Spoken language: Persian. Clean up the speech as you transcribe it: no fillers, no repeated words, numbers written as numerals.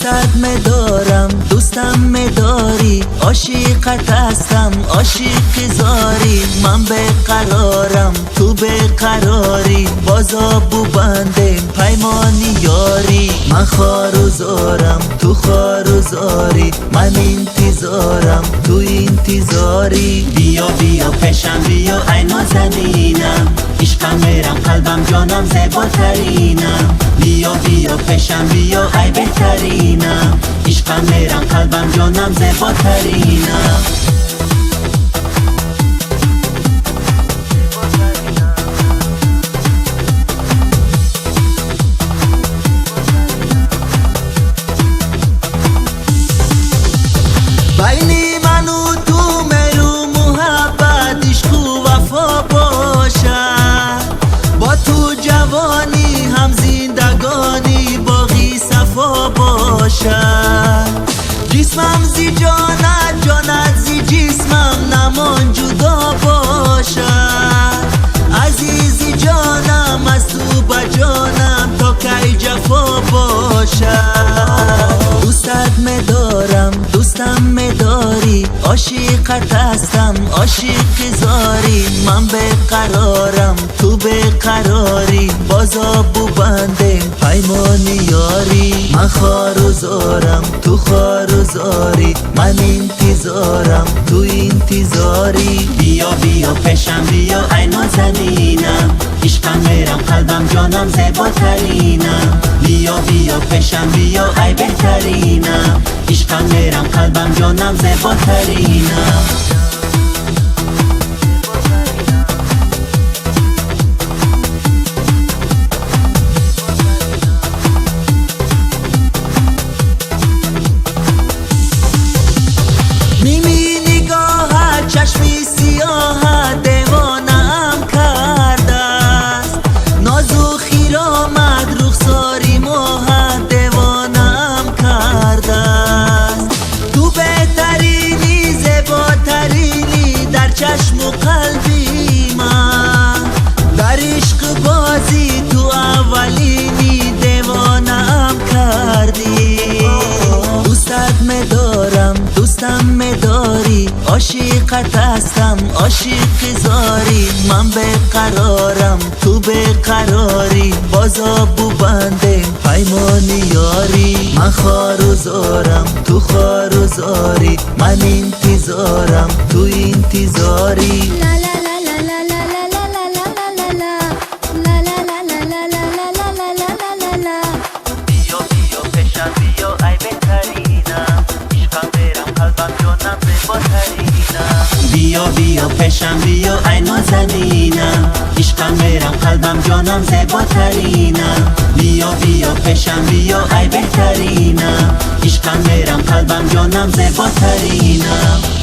دوستت مدارم دوستم مداری، عاشقت هستم عاشق زاری. من بقرارم تو بقراری، بازا بو بندیم پیمانی یاری. من خواروزارم تو خواروزاری، من انتظارم تو انتظاری. بیا بیا پیشم بیا ای نازنینم، عشقم میرم قلبم جانم زیباترینم. بیا بیا پیشم بیا ای بهترینم، عشقم میرم قلبم جانم زیباترینم. بینی من و تو میرو محبت عشق و وفا باشد، با تو جوانی هم زندگانی باقی صفا باشد. جسمم زی جانت جانت زی جسمم نمان جدا باشد. عزیزی جانم از تو بجانم تا کی جفا باشد. دوستت مدارم دوستم مداری، عاشقت هستم عاشق زاری. من بقرارم تو بقراری، بازا بو بندیم پیمانی یاری. من خواروزارم تو خواروزاری، من انتظارم تو انتظاری. بیا بیا پیشم بیا ای نازنینم، عشقم میرم قلبم جانم زیباترینم. بیا بیا پیشم بیا ای بهترینم، عشقم میرم قلبم جانم زیباترینم. میمی نگاه چشمی سیاه دیوانم کرده است، نازو خیرامد رخساری ماه دیوانم کرده است. تو بهترینی زیباترینی در چشم و قلبی من، در عشق بازی تو اولینی دیوانم کردی. دوستت مدارم دوستم مداری، عاشقت هستم عاشق زاری. من بقرارم تو بقراری، بازا بو بندیم پیمانی یاری. من خواروزارم تو خواروزاری، من انتظارم تو انتظاری. بیا بیا پیشم بیا ای بهترینم، عشقم میرم قلبم جانم زیباترینم. بیا بیا پیشم بیا ای نازنینم، عشقم میرم قلبم جانم زیباترینم. بیا بیا پیشم بیا ای بهترینم، عشقم میرم قلبم جانم زیباترینم.